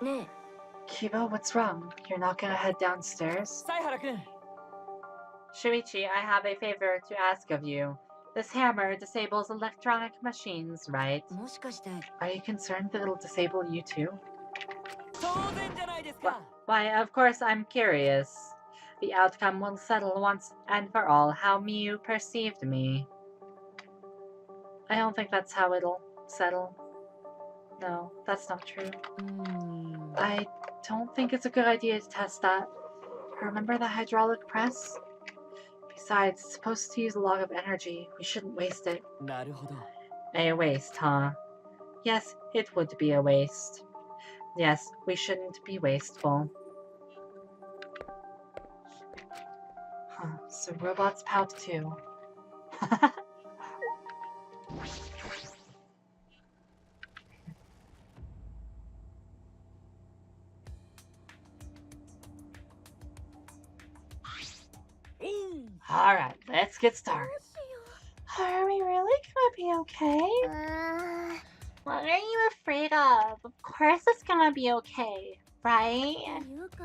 Kiba, what's wrong? You're not gonna head downstairs? 犀原君 Shuichi, I have a favor to ask of you. This hammer disables electronic machines, right? もしかして Are you concerned that it'll disable you too? 当然じゃないですか Why, of course I'm curious. The outcome will settle once and for all how Miu perceived me. I don't think that's how it'll settle. No, that's not true. I don't think it's a good idea to test that. Remember the hydraulic press? Besides, it's supposed to use a lot of energy. We shouldn't waste it. なるほど A waste, huh? Yes, it would be a waste. Yes, we shouldn't be wasteful. Huh, so robots pout too. Alright, let's get started. Are we really gonna be okay? What are you afraid of? Of course it's gonna be okay, right? いうか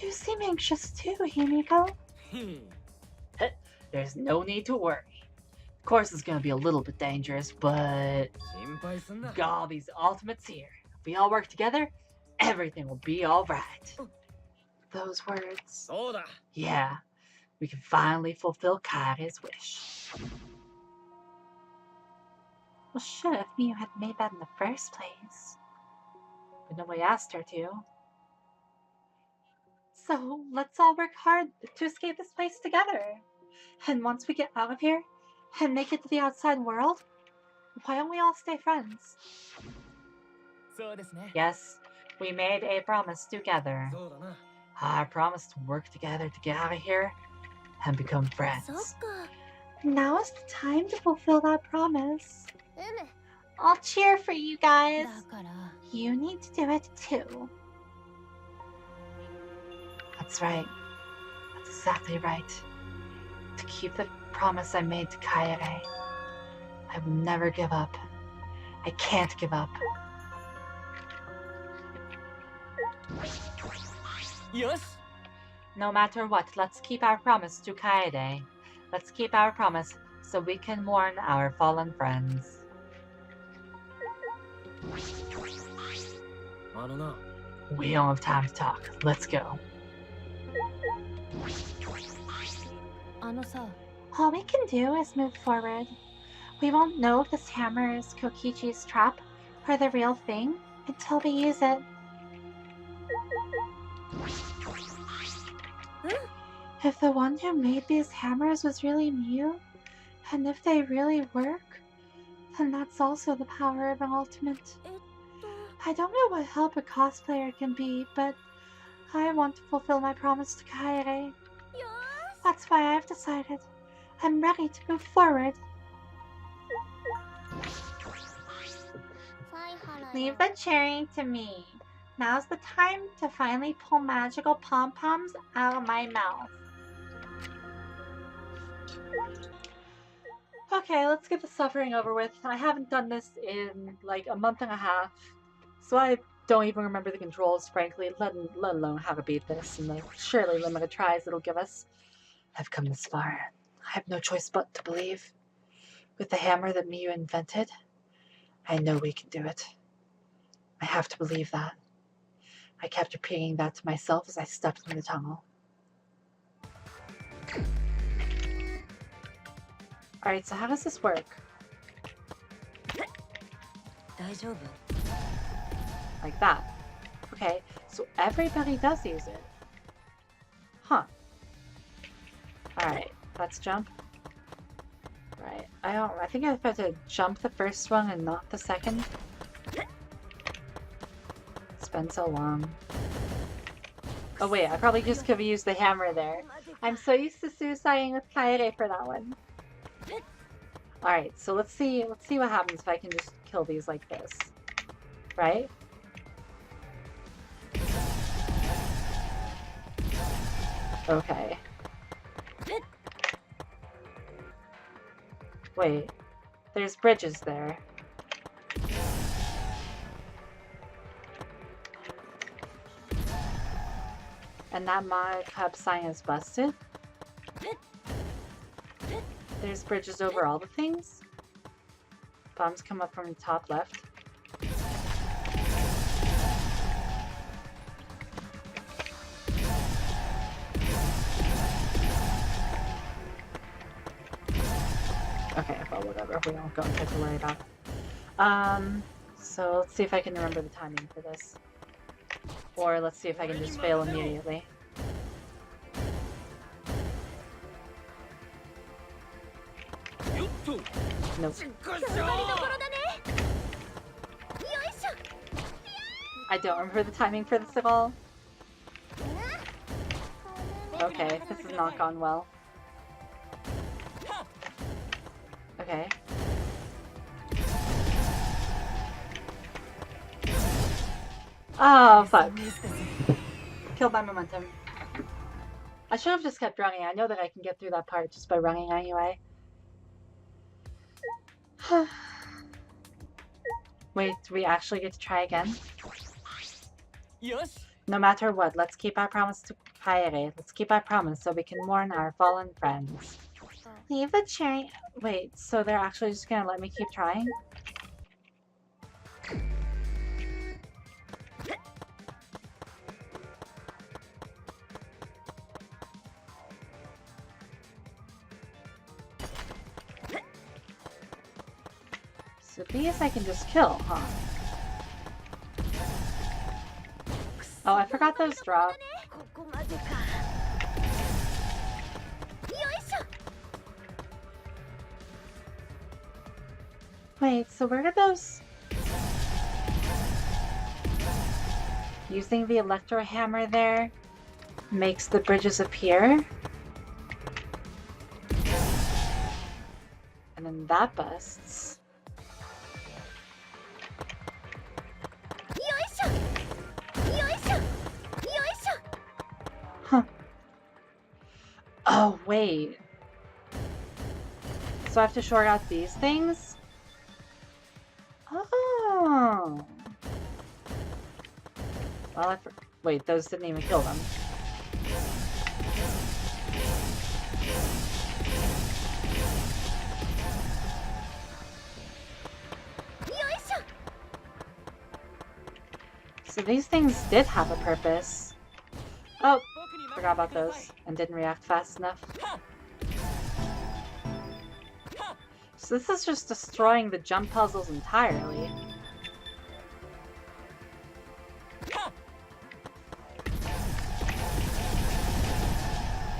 You seem anxious too, Himiko. ふん There's no need to worry. Of course it's gonna be a little bit dangerous, but 心配すんな got all these ultimates here. If we all work together, everything will be alright. Those words. そうだ Yeah, we can finally fulfill Kaire's wish. Well, shit, if Miu had made that in the first place. But nobody asked her to. So, let's all work hard to escape this place together. And once we get out of here, and make it to the outside world, why don't we all stay friends? そうですね Yes, we made a promise together. そうだな I promised to work together to get out of here and become そっ friends. か Now is the time to fulfill that promise. うむ I'll cheer for you guys. だから You need to do it too. That's right. That's exactly right. To keep the promise I made to Kaede, I will never give up. I can't give up. よし No matter what, let's keep our promise to Kaede. Let's keep our promise so we can mourn our fallen friends. あのな We don't have time to talk. Let's go. あのさ All we can do is move forward. We won't know if this hammer is Kokichi's trap or the real thing until we use it. If the one who made these hammers was really Miu, and if they really work, then that's also the power of an ultimate. えっと I don't know what help a cosplayer can be, but I want to fulfill my promise to Kaede. よ That's why I've decided. I'm ready to move forward. 犀原 Leave the cheering to me. Now's the time to finally pull magical pom-poms out of my mouth. Okay, let's get the suffering over with. I haven't done this in like a month and a half, so I don't even remember the controls, frankly, let alone how to beat this and the surely limited tries it'll give us. I've come this far. I have no choice but to believe. With the hammer that Miu invented, I know we can do it. I have to believe that. I kept repeating that to myself as I stepped into the tunnel. Alright, so how does this work? 大丈夫 Like that. Okay, so everybody does use it. Huh. Alright, let's jump. Right, I think I have to jump the first one and not the second. It's been so long. Oh wait, I probably just could have used the hammer there. I'm so used to suiciding with Kaede for that one. Alright, so let's see what happens if I can just kill these like this. Right? Okay. Wait, there's bridges there. And that Monitor Cup sign is busted? There's bridges over all the things? Bombs come up from the top left. Okay, well, whatever. We don't go and have to worry about it. So let's see if I can remember the timing for this. Or let's see if I can just fail immediately. Nope. I don't remember the timing for this at all. Okay, this has not gone well. Okay. Oh, fuck. Killed my momentum. I should have just kept running. I know that I can get through that part just by running anyway. Wait, do we actually get to try again? No matter what, let's keep our promise to Kaede. Let's keep our promise so we can mourn our fallen friends. Leave a cherry. Wait, so they're actually just gonna let me keep trying? So these I can just kill, huh? Oh, I forgot those drop. Wait, so where did those... Using the electro hammer there makes the bridges appear? And then that busts. Huh. Oh, wait. So I have to short out these things? Oh. Well, wait, those didn't even kill them. So these things did have a purpose. Oh, forgot about those and didn't react fast enough. So this is just destroying the jump puzzles entirely.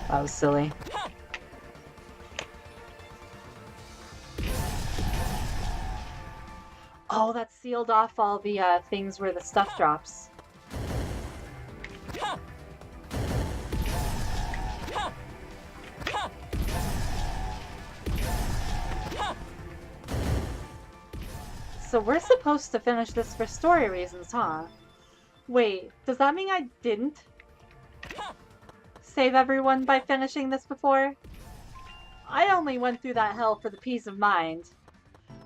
That was silly. Oh, that sealed off all the things where the stuff drops. So we're supposed to finish this for story reasons, huh? Wait, does that mean I didn't save everyone by finishing this before? I only went through that hell for the peace of mind.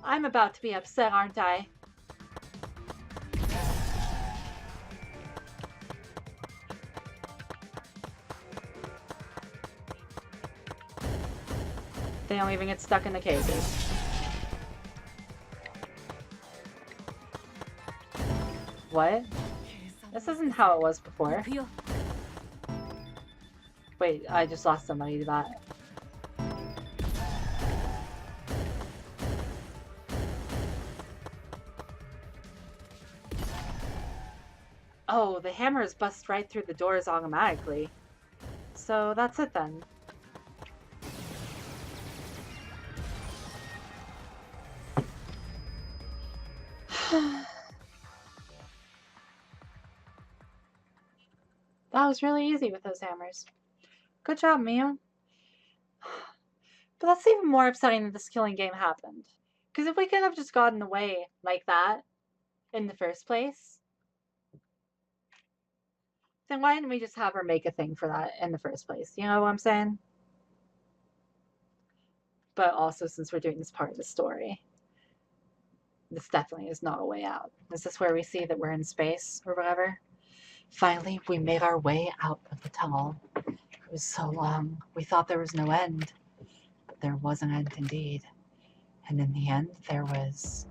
I'm about to be upset, aren't I? They don't even get stuck in the cages. What? This isn't how it was before. Wait, I just lost somebody to that. Oh, the hammers bust right through the doors automatically. So that's it then. That was really easy with those hammers. Good job, Mia. But that's even more upsetting that this killing game happened. Because if we could have just gotten away like that in the first place, then why didn't we just have her make a thing for that in the first place? You know what I'm saying? But also, since we're doing this part of the story, this definitely is not a way out. Is this where we see that we're in space or whatever? Finally, we made our way out of the tunnel. It was so long, we thought there was no end. But there was an end indeed. And in the end, there was...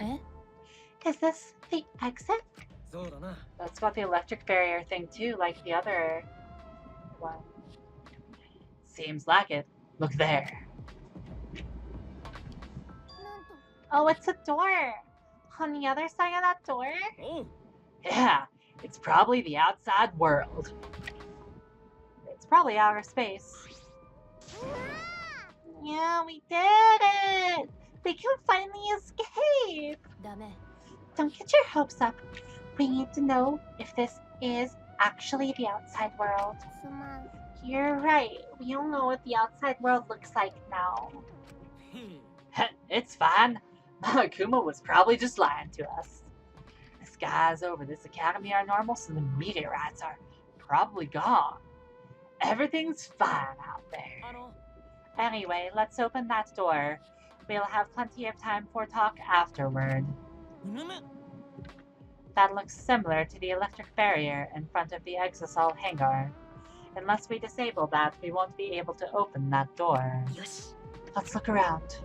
Eh? Is this the exit? そうだな。 That's got the electric barrier thing too, like the other one. Seems like it. Look there. Oh, it's a door! On the other side of that door? おう。 Yeah, it's probably the outside world. It's probably outer space. Yeah, we did it! We can finally escape! ダメ。 Don't get your hopes up. We need to know if this is actually the outside world. すまん。 You're right. We don't know what the outside world looks like now. It's fine. Akuma was probably just lying to us. The skies over this academy are normal, so the meteorites are probably gone. Everything's fine out there. あの、 Anyway, let's open that door. We'll have plenty of time for talk afterward. うぬむ。 That looks similar to the electric barrier in front of the Exosol hangar. Unless we disable that, we won't be able to open that door. よし。 Let's look around.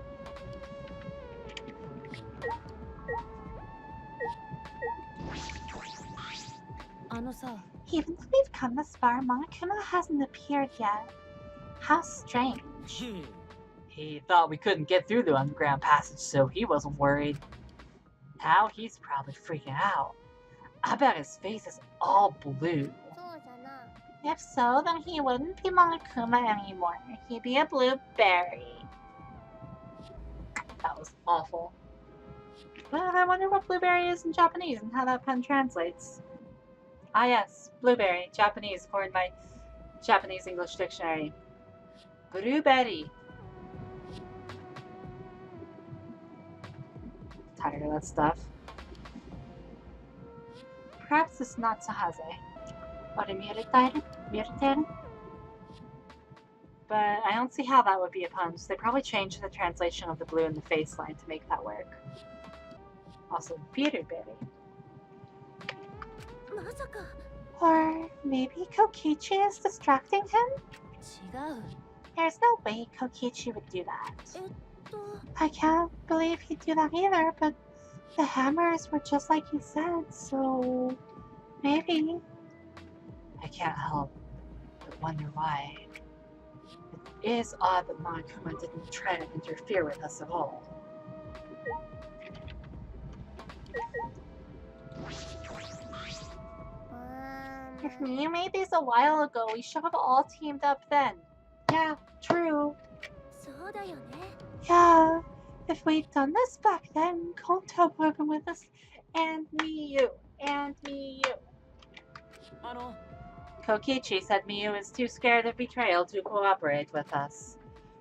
Even though we've come this far, Monokuma hasn't appeared yet. How strange. He thought we couldn't get through the underground passage, so he wasn't worried. Now he's probably freaking out. I bet his face is all blue. そうじゃな。 If so, then he wouldn't be Monokuma anymore. He'd be a blueberry. That was awful. But I wonder what blueberry is in Japanese and how that pen translates. Ah yes, blueberry, Japanese, according to my Japanese English dictionary. Blueberry. Tired of that stuff. Perhaps it's not Sahaze. Or Muritaru? But I don't see how that would be a punch. They probably changed the translation of the blue in the face line to make that work. Also, Blueberry. まさか。 Or maybe Kokichi is distracting him? 違う。 There's no way Kokichi would do that. と。 I can't believe he'd do that either, but the hammers were just like he said, so maybe. I can't help but wonder why. It is odd that Monokuma didn't try to interfere with us at all. If you made these a while ago, we should have all teamed up then. Yeah, true. そうだよね。 Yeah, if we'd done this back then, Konto would have been with us. And Miyu. And Miyu. あの、 Kokichi said Miyu is too scared of betrayal to cooperate with us.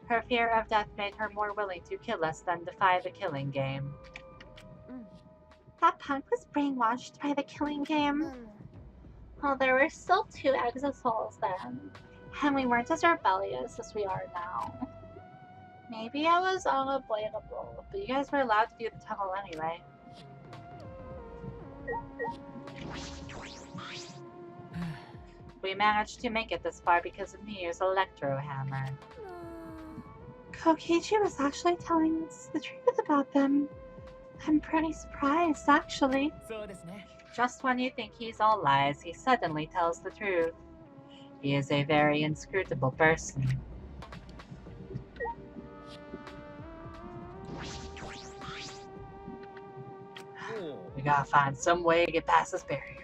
Her fear of death made her more willing to kill us than defy the killing game. That punk was brainwashed by the killing game. うん。 Well, there were still 2 Exosouls then, and we weren't as rebellious as we are now. Maybe I was unavoidable, but you guys were allowed to do the tunnel anyway. We managed to make it this far because of Miyu's electro hammer. Kokichi was actually telling us the truth about them. I'm pretty surprised, actually. そうですね。 Just when you think he's all lies, he suddenly tells the truth. He is a very inscrutable person. We gotta find some way to get past this barrier.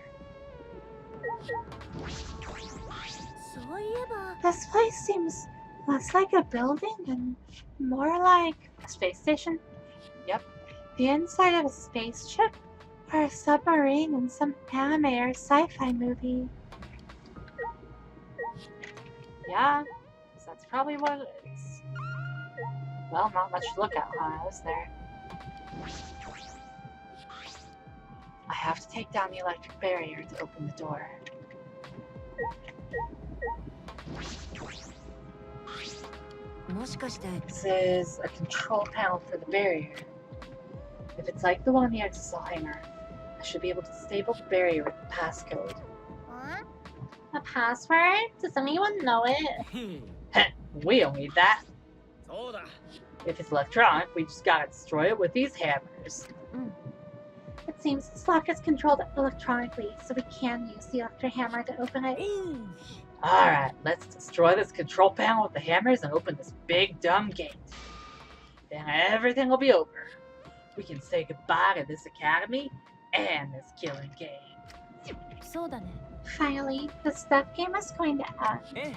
そういえば。 This place seems less like a building and more like a space station. Yep. The inside of a spaceship or a submarine in some anime or sci-fi movie. Yeah, that's probably what it is. Well, not much to look at while I was there. I have to take down the electric barrier to open the door. This is a control panel for the barrier. If it's like the one on the exisal hanger, I should be able to disable the barrier with the passcode. Huh? A password? Does anyone know it? へ We don't need that. そうだ If it's electronic, we just gotta destroy it with these hammers. It seems this lock is controlled electronically, so we can use the electro hammer to open it. Alright, let's destroy this control panel with the hammers and open this big dumb gate. Then everything will be over. We can say goodbye to this academy and this killing game. そうだね。 Finally, the stuff game is going to end. え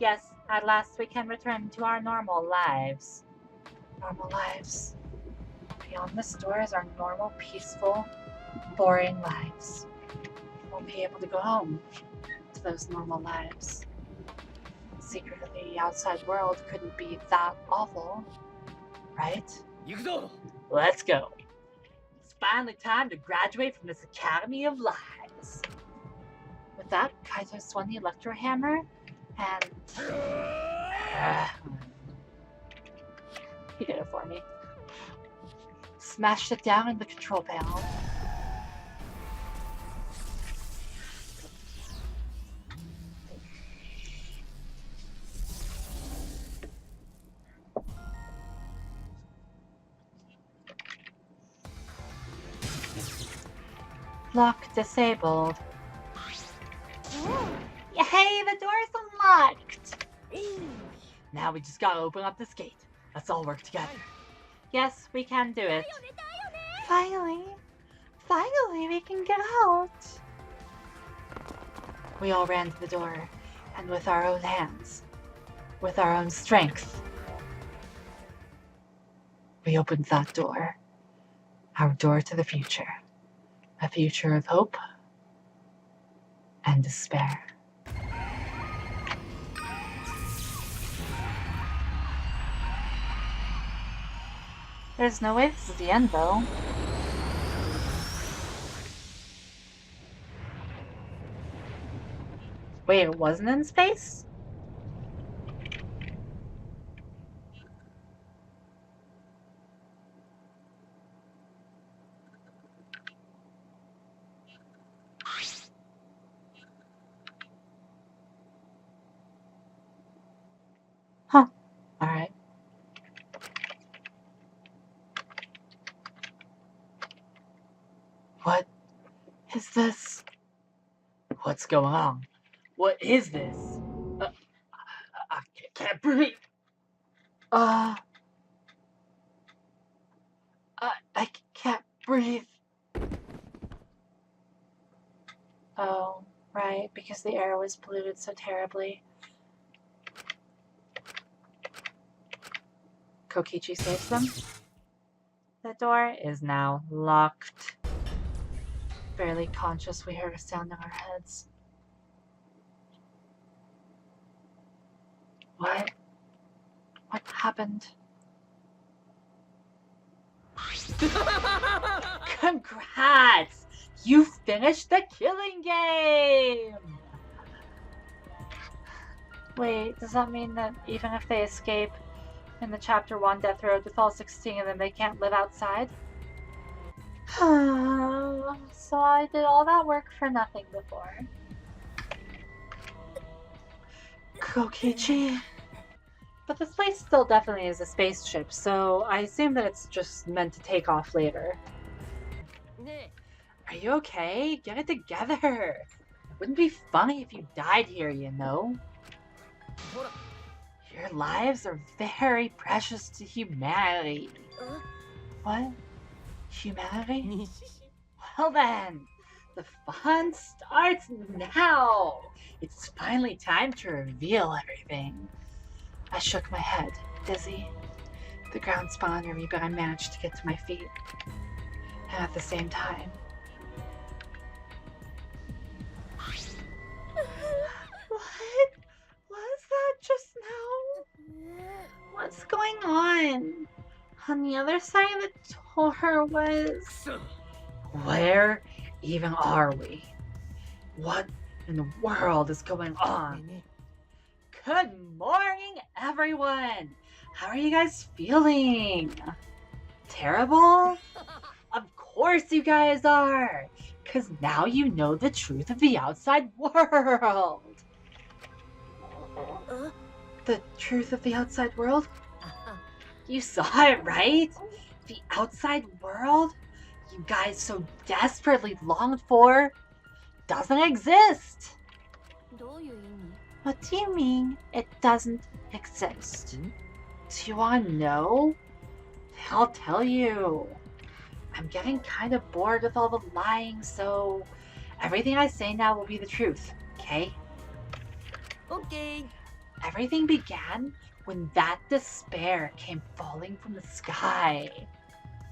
Yes, at last we can return to our normal lives. Normal lives. Beyond this door is our normal, peaceful, boring lives. We won't be able to go home to those normal lives. Secretly, the outside world couldn't be that awful, right? 行くぞ Let's go. It's finally time to graduate from this Academy of Lies. With that, Kaito swung the electro hammer and... he did it for me. Smashed it down in the control panel. Lock disabled. Hey, the door's unlocked! Now we just gotta open up this gate. Let's all work together. Yes, we can do it. Finally! Finally, we can get out! We all ran to the door, and with our own hands, with our own strength, we opened that door. Our door to the future. A future of hope and despair. There's no way this is the end, though. Wait, it wasn't in space? Huh. Alright. What is this? What's going on? What is this? I can't breathe. I can't breathe. Oh, right, because the air was polluted so terribly. Kokichi saves them. The door is now locked. Barely conscious, we heard a sound in our heads. What? What happened? Congrats! You finished the killing game! Wait, does that mean that even if they escape in the Chapter 1 death row with all 16 of them, they can't live outside? So I did all that work for nothing before. Kokichi. But this place still definitely is a spaceship, so I assume that it's just meant to take off later. ね Are you okay? Get it together! It wouldn't be funny if you died here, you know? えほら Your lives are very precious to humanity. What? Humanity? 西 Well then, the fun starts now! It's finally time to reveal everything. I shook my head, dizzy. The ground spun under me, but I managed to get to my feet. And at the same time... What? Was that just now? What's going on? On the other side of the door was... くそ Where even are we? What in the world is going ね on? ね Good morning, everyone! How are you guys feeling? terrible? Of course you guys are! Because now you know the truth of the outside world! The truth of the outside world? You saw it, right? The outside world you guys so desperately longed for doesn't exist! どういう意味？ What do you mean it doesn't exist? Do you want to know? I'll tell you. I'm getting kind of bored with all the lying, so everything I say now will be the truth, okay? Okay. Everything began when that despair came falling from the sky.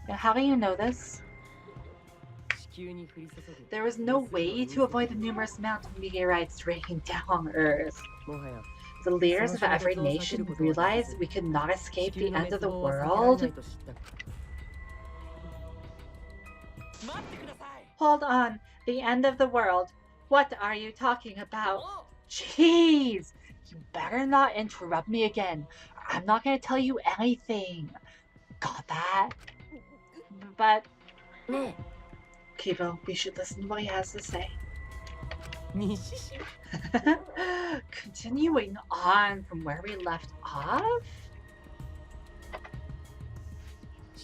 Now, how do you know this? There was no way to avoid the numerous amount of meteorites raining down on Earth. The leaders of every nation realized we could not escape the end of the world. Hold on, the end of the world? What are you talking about? Jeez! You better not interrupt me again, or I'm not gonna tell you anything. Got that? But... Kibo, we should listen to what he has to say. Continuing on from where we left off?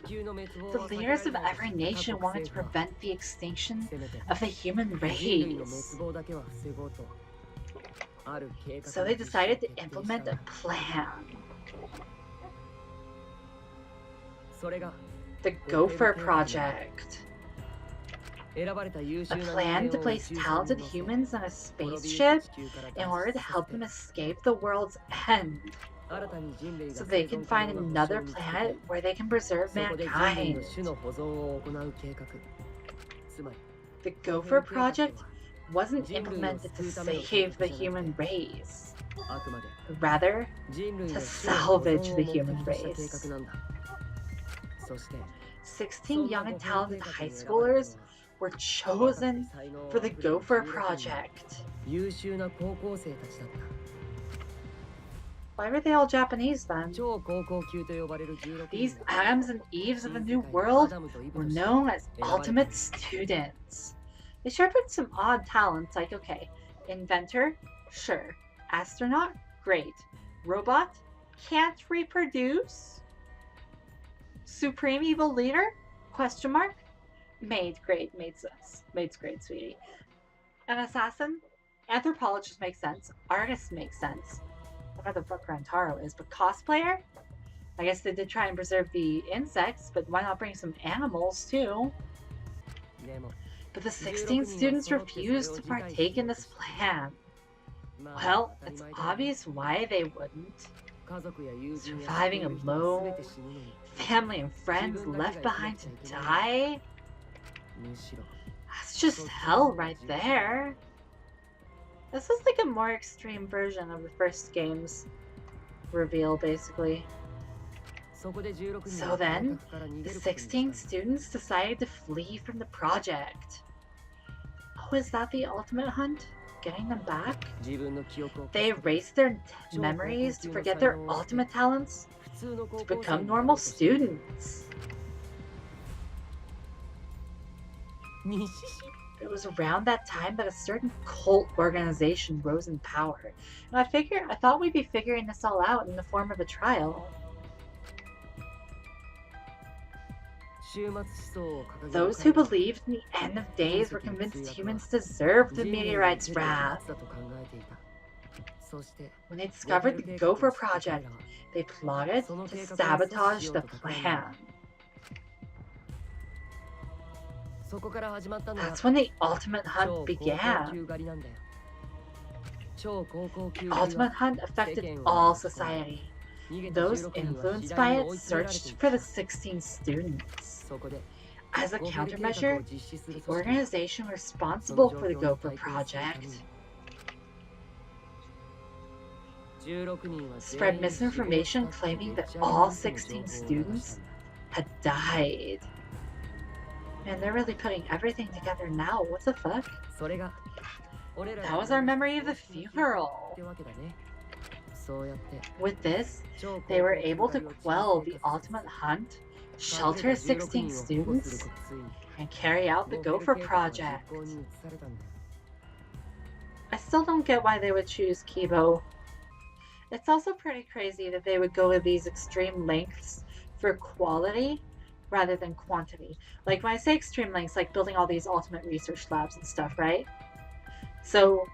The leaders of every nation wanted to prevent the extinction of the human race. So they decided to implement a plan. The Gopher Project. A plan to place talented humans on a spaceship in order to help them escape the world's end. So they can find another planet where they can preserve mankind. The Gopher Project wasn't implemented to save the human race, rather to salvage the human race. 16 young and talented high schoolers were chosen for the Gopher Project. Why were they all Japanese then? These Adams and Eves of the New World were known as ultimate students. They shared with some odd talents like, okay, inventor? Sure. Astronaut? Great. Robot? Can't reproduce? Supreme evil leader? Question mark? Maid, great. Maid's great, sweetie. An assassin? Anthropologist makes sense. Artist makes sense. What the fuck Rantaro is, but cosplayer? I guess they did try and preserve the insects, but why not bring some animals too? But the 16 students refused to partake in this plan. Well, it's obvious why they wouldn't. Surviving alone, family and friends left behind to die? That's just hell right there. This is like a more extreme version of the first game's reveal, basically. So then, the 16 students decided to flee from the project. Oh, is that the ultimate hunt? Getting them back? They erased their memories to forget their ultimate talents to become normal students. It was around that time that a certain cult organization rose in power. And I thought we'd be figuring this all out in the form of a trial. Those who believed in the end of days were convinced humans deserved the meteorite's wrath. When they discovered the Gopher Project, they plotted to sabotage the plan. That's when the ultimate hunt began. The ultimate hunt affected all society. Those influenced by it searched for the 16 students. As a countermeasure, the organization responsible for the Gopher Project spread misinformation claiming that all 16 students had died. Man, they're really putting everything together now. What the fuck? That was our memory of the funeral. With this, they were able to quell the ultimate hunt shelter 16 students, and carry out the Gopher Project. I still don't get why they would choose Kibo. It's also pretty crazy that they would go to these extreme lengths for quality rather than quantity. Like when I say extreme lengths, like building all these ultimate research labs and stuff, right? So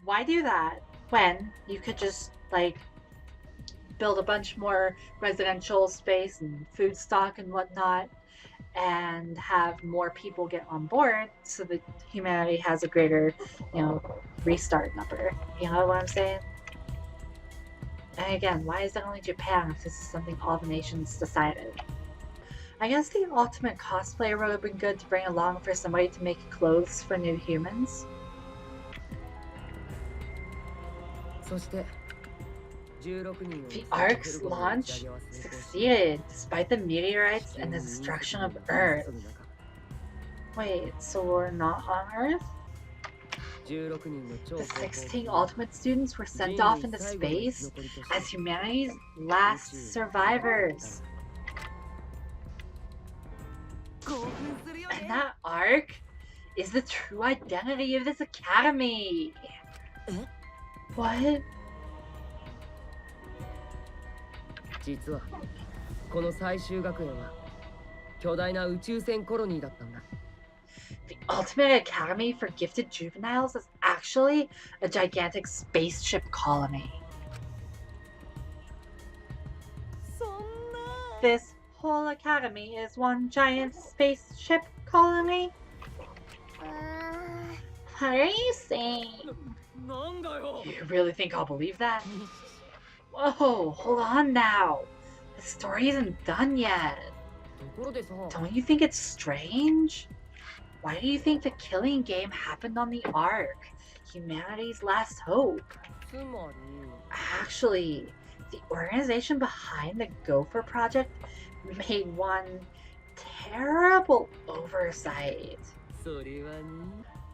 why do that when you could just like build a bunch more residential space and food stock and whatnot and have more people get on board so that humanity has a greater, restart number. You know what I'm saying? And again, why is it only Japan if this is something all the nations decided? I guess the ultimate cosplayer would have been good to bring along for somebody to make clothes for new humans. The Ark's launch succeeded despite the meteorites and the destruction of Earth. Wait, so we're not on Earth? The 16 ultimate students were sent off into space as humanity's last survivors. And that Ark is the true identity of this academy. What? 実はこの最終学園は巨大な宇宙船コロニーだったんだ。 The ultimate academy for gifted juveniles is actually a gigantic spaceship colony. This whole academy is one giant spaceship colony? What are you saying? You really think I'll believe that? Whoa, hold on now. The story isn't done yet. Don't you think it's strange? Why do you think the killing game happened on the Ark, humanity's last hope? Actually, the organization behind the Gopher Project made one terrible oversight.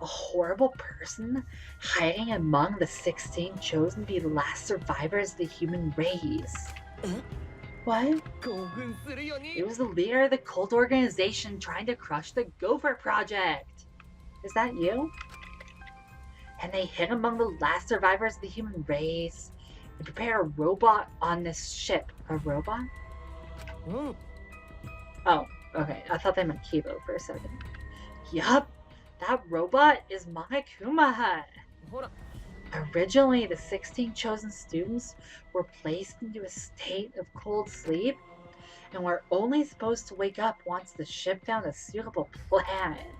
A horrible person hiding among the 16 chosen to be the last survivors of the human race. What? It was the leader of the cult organization trying to crush the Gopher Project. Is that you? And they hid among the last survivors of the human race and prepared a robot on this ship. A robot? Oh, okay. I thought they meant Kibo for a second. Yup. That robot is Monokuma. Originally, the 16 chosen students were placed into a state of cold sleep and were only supposed to wake up once the ship found a suitable planet.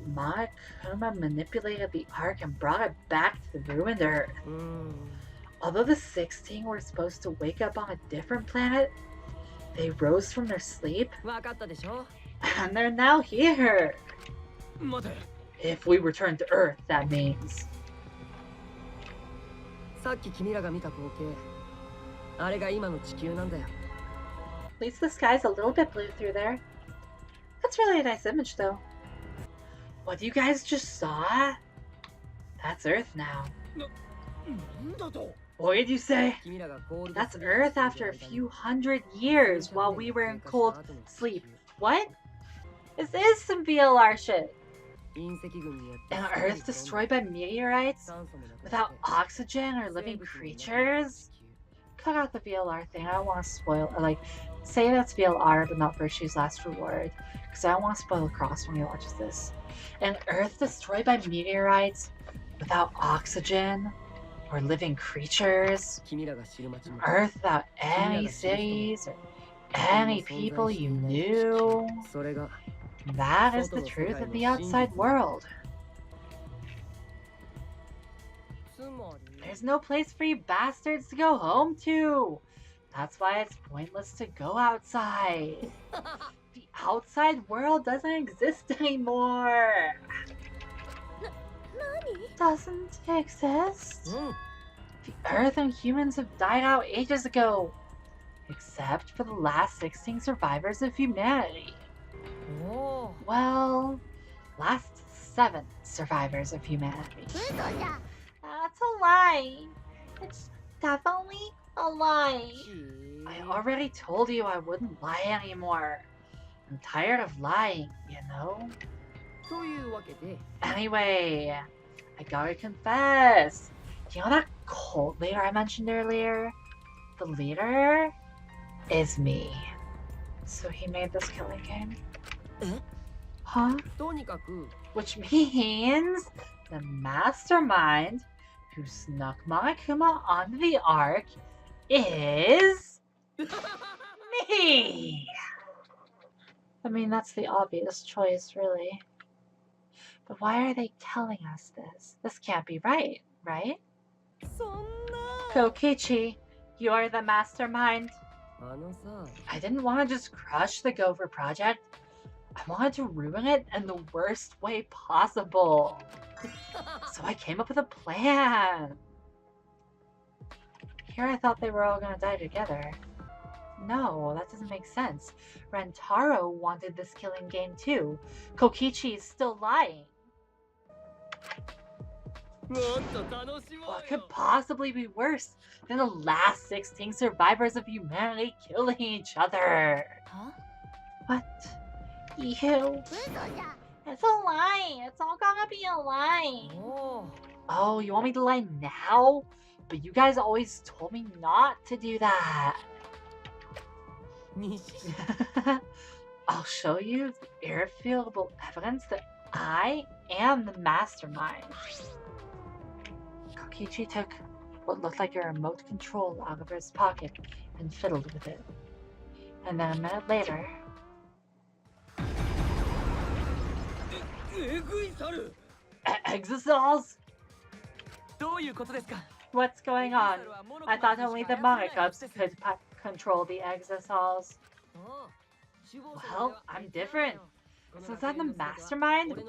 But Monokuma manipulated the Ark and brought it back to the ruined Earth. Although the 16 were supposed to wake up on a different planet, they rose from their sleep and they're now here. If we return to Earth, that means. At least the sky's a little bit blue through there. That's really a nice image, though. What you guys just saw? That's Earth now. What did you say? That's Earth after a few hundred years while we were in cold sleep. What? This is some VLR shit. An Earth destroyed by meteorites? Without oxygen or living creatures? Cut out the VLR thing. I don't want to spoil. Say that's VLR, but not Virtue's Last Reward. Because I don't want to spoil Cross when he watches this. An Earth destroyed by meteorites? Without oxygen? Or living creatures? An Earth without any cities? Or any people you knew? That is the truth of the outside world. There's no place for you bastards to go home to. That's why it's pointless to go outside. The outside world doesn't exist anymore. Doesn't exist? The Earth and humans have died out ages ago. Except for the last 16 survivors of humanity. Well, last 7 survivors of humanity. That's a lie. It's definitely a lie. I already told you I wouldn't lie anymore. I'm tired of lying, you know? というわけで Anyway, I gotta confess. You know that cult leader I mentioned earlier? The leader is me. So he made this killing game. Eh? Huh? とにかく Which means the mastermind who snuck Monokuma onto the Ark is me! I mean, that's the obvious choice, really. But why are they telling us this? This can't be right, right? そんな Kokichi, you're the mastermind. あのさ I didn't want to just crush the Gopher project. I wanted to ruin it in the worst way possible. So I came up with a plan. Here I thought they were all gonna die together. No, that doesn't make sense. Rentaro wanted this killing game too. Kokichi is still lying. もっと楽しも What う could よ possibly be worse than the last 16 survivors of humanity killing each other? は What? You. 嘘じゃ It's a lie. It's all gonna be a lie. おう Oh, you want me to lie now? But you guys always told me not to do that. 西 I'll show you the irrefutable evidence that I am the mastermind. Kokichi took what looked like a remote control out of his pocket and fiddled with it. And then a minute later, えぐい猿 Exosols? どういうことですか What's going on? I thought only the Monokubs could control the Exosols. Well, I'm different. Since I'm the mastermind,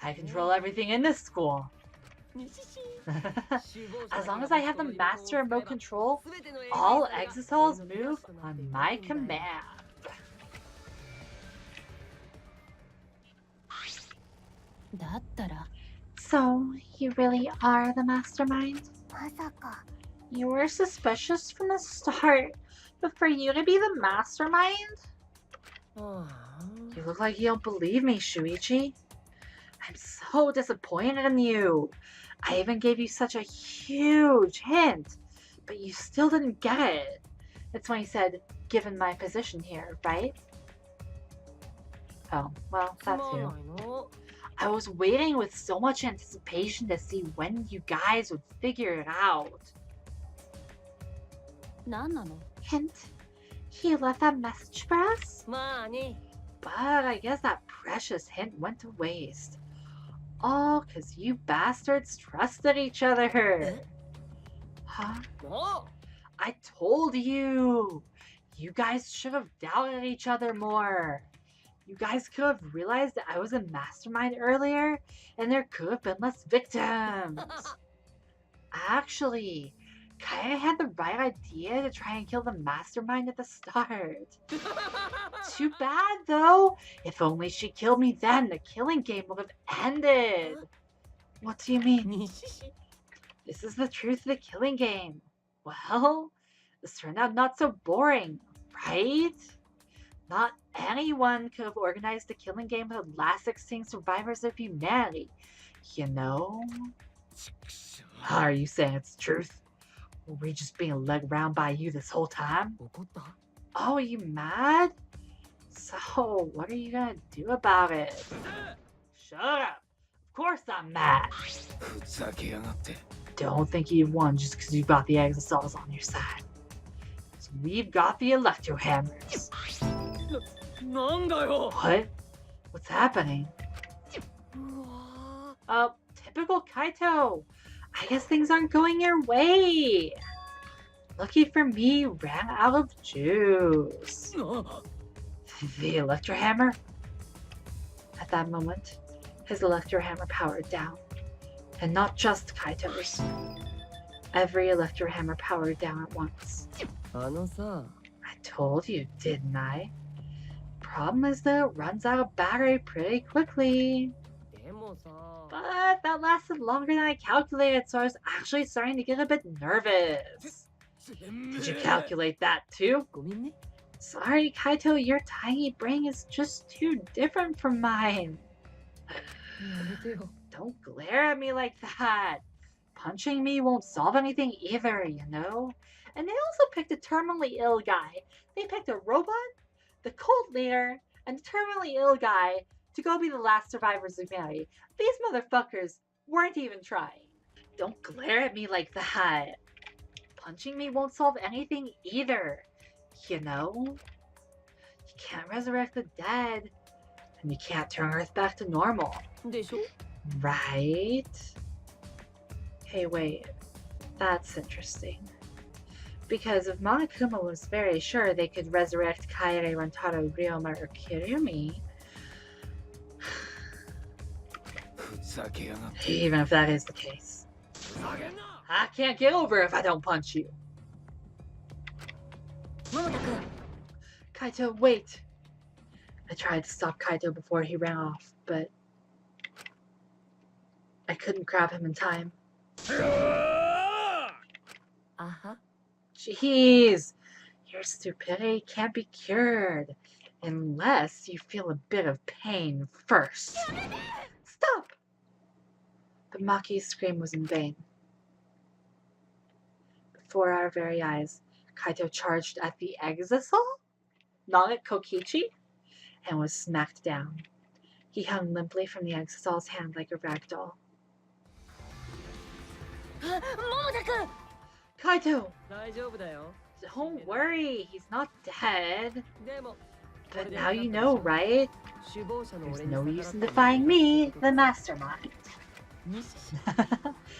I control everything in this school. As long as I have the master remote control, all Exosols move on my command. So, you really are the mastermind? まさか You were suspicious from the start, but for you to be the mastermind? You look like you don't believe me, Shuichi. I'm so disappointed in you. I even gave you such a huge hint, but you still didn't get it. That's when you said, given my position here, right? Oh, well, that's you. の I was waiting with so much anticipation to see when you guys would figure it out. 何なの Hint? He left that message for us? まあね But I guess that precious hint went to waste. All because you bastards trusted each other. Huh? も I told you. You guys should have doubted each other more. You guys could have realized that I was a mastermind earlier, and there could have been less victims. Actually, Kaya had the right idea to try and kill the mastermind at the start. Too bad, though. If only she killed me then, the killing game would have ended. What do you mean? 西 This is the truth of the killing game. Well, this turned out not so boring, right? Not anyone could have organized a killing game with the last 16 survivors of humanity, you know? Are you saying it's the truth? Were we just being led around by you this whole time? 怒った Oh, are you mad? So, what are you gonna do about it? Shut up! Of course I'm mad! ふざけやがって Don't think you won just because you've got the Exosols on your side. So we've got the Electro Hammers. なんだよ What? What's happening? うわ Oh, typical Kaito! I guess things aren't going your way! Lucky for me, you ran out of juice. ー The Electro Hammer? At that moment, his Electro Hammer powered down. And not just Kaito's. Every Electro Hammer powered down at once. あのさ I told you, didn't I? Problem is that it runs out of battery pretty quickly. でもさ But that lasted longer than I calculated, so I was actually starting to get a bit nervous. Did you calculate that too? ごめんね。 Sorry, Kaito, your tiny brain is just too different from mine. やめてよ。 Don't glare at me like that. Punching me won't solve anything either, you know? And they also picked a terminally ill guy. They picked a robot, the cult leader, and the terminally ill guy to go be the last survivors of humanity. These motherfuckers weren't even trying. Don't glare at me like that. Punching me won't solve anything either, you know? You can't resurrect the dead, and you can't turn Earth back to normal. でしょ? Right? Hey, wait. That's interesting. Because if Monokuma was very sure they could resurrect Kaede, Rantaro, Ryoma, or Kirumi, even if that is the case, I can't get over if I don't punch you. Kaito, wait. I tried to stop Kaito before he ran off, but I couldn't grab him in time. Uh-huh. Jeez, your stupidity can't be cured unless you feel a bit of pain first. Stop! But Maki's scream was in vain. Before our very eyes, Kaito charged at the Exisal, not at Kokichi, and was smacked down. He hung limply from the Exisal's hand like a rag doll. Kaito! 大丈夫だよ。 Don't worry, he's not dead. でも、 But now you know, right? 首謀者の There's 俺に no 逆ら use った in の defying me, the mastermind. にしし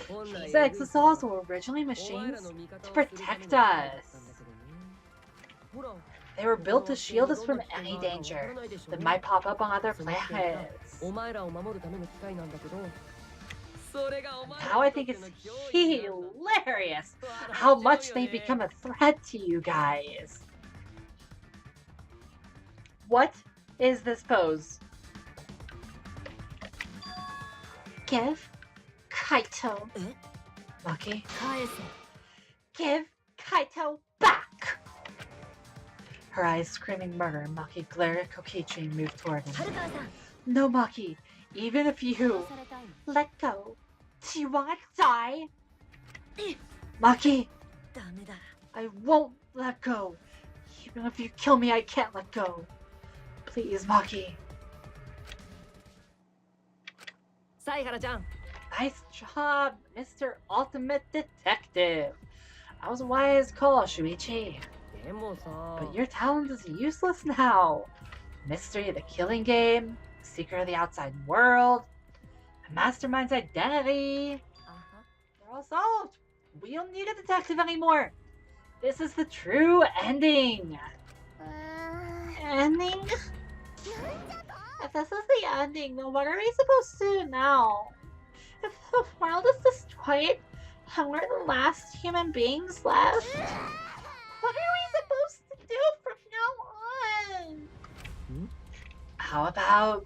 These exosols were originally machines to protect us. They were built to shield us from any danger that might pop up on other planets. お前らを守るための機械なんだけど、 Now I think it's hilarious how much they've become a threat to you guys. What is this pose? Give Kaito. Maki. Give Kaito back. Her eyes screaming murder, Maki glared at Kokichi and moved toward him. No, Maki. Even if you let go, do you want to die? Maki, I won't let go. Even if you kill me, I can't let go. Please, Maki. 犀原ちゃん。 Nice job, Mr. Ultimate Detective. That was a wise call, Shuichi. でもさ。 But your talent is useless now. Mystery of the killing game, secret of the outside world, a mastermind's identity. They're all solved. We don't need a detective anymore. This is the true ending. Ending? If this is the ending, then what are we supposed to do now? If the world is destroyed and we're the last human beings left, what are we supposed to do from now on? How about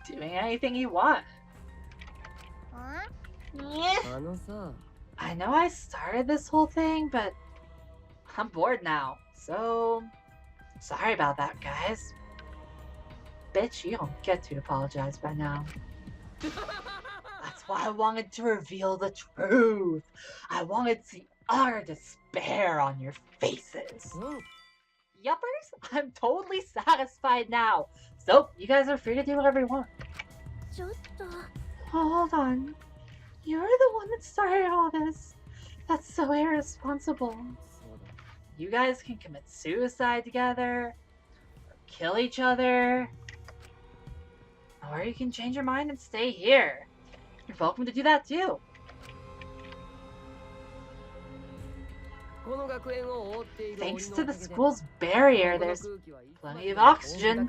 doing anything you want? Yeah. あのさ。 I know I started this whole thing, but I'm bored now. So, sorry about that, guys. Bitch, you don't get to apologize by now. That's why I wanted to reveal the truth. I wanted to see utter despair on your faces. Yuppers, I'm totally satisfied now. So, you guys are free to do whatever you want. Hold on. You're the one that started all this. That's so irresponsible. You guys can commit suicide together, or kill each other, or you can change your mind and stay here. You're welcome to do that too. Thanks to the school's barrier, there's plenty of oxygen.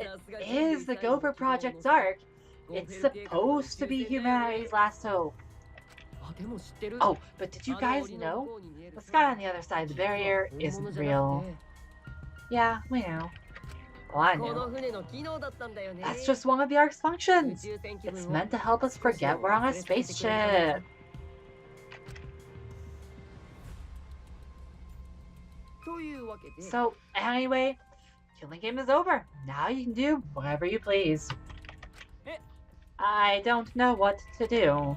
It is the Gopher Project's arc. It's supposed to be humanity's last hope. Oh, but did you guys know? The sky on the other side of the barrier isn't real. Yeah, we know. Well, I knew. That's just one of the arc's functions. It's meant to help us forget we're on a spaceship. というわけで So, anyway, killing game is over. Now you can do whatever you please. I don't know what to do.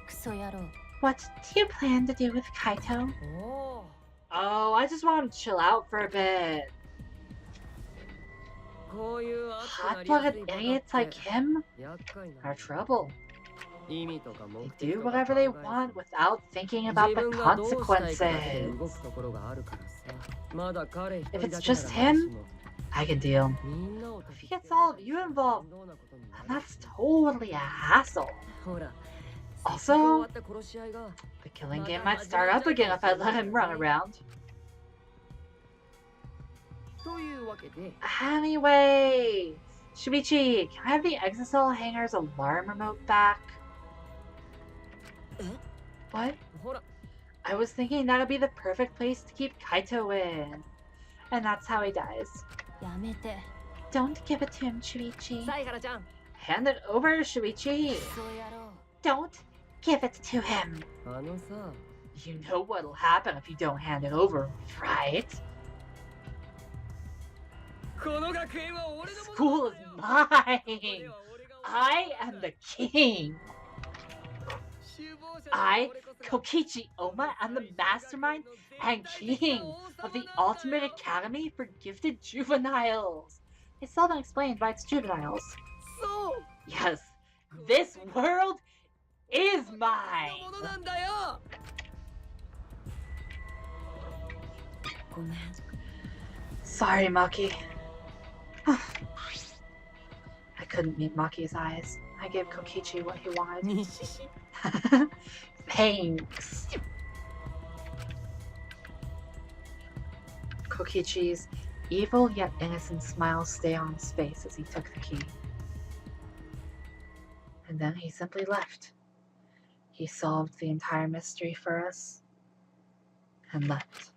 クソ野郎 What do you plan to do with Kaito? おお Oh, I just want him to chill out for a bit. こういう熱くなりやす Hot-blooded いバカ idiots って like him 厄介な are trouble. 意味とか目 They 的 do とか whatever 考 they え want ず without thinking 自 about the 分がどうしたいかだけで consequences. 動くところがあるからさまだ彼一人 If だ it's けな just らまだし him, も I can deal. みんなを If he gets all of you involved, then that's totally a hassle. ほら Also, せっかく終わった殺し合いが The killing game might start up again if I let him run around. というわけで Anyway, Shuichi, can I have the Exisal Hangar's alarm remote back? What? ほら I was thinking that would be the perfect place to keep Kaito in. And that's how he dies. やめて Don't give it to him, Shuichi. 犀原ちゃん Hand it over, Shuichi. クソ野郎 Don't give it to him. あのさ You know what'll happen if you don't hand it over, right? この学園は俺の School is mine. I am the king. I, Kokichi Oma, am the mastermind and king of the ultimate academy for gifted juveniles. It's seldom explained why it's juveniles. そう Yes, this world is mine. ものなんだよ ごめん Sorry, Maki. I couldn't meet Maki's eyes. I gave Kokichi what he wanted. にしし Thanks. Kokichi's evil yet innocent smile stayed on his face as he took the key. And then he simply left. He solved the entire mystery for us and left.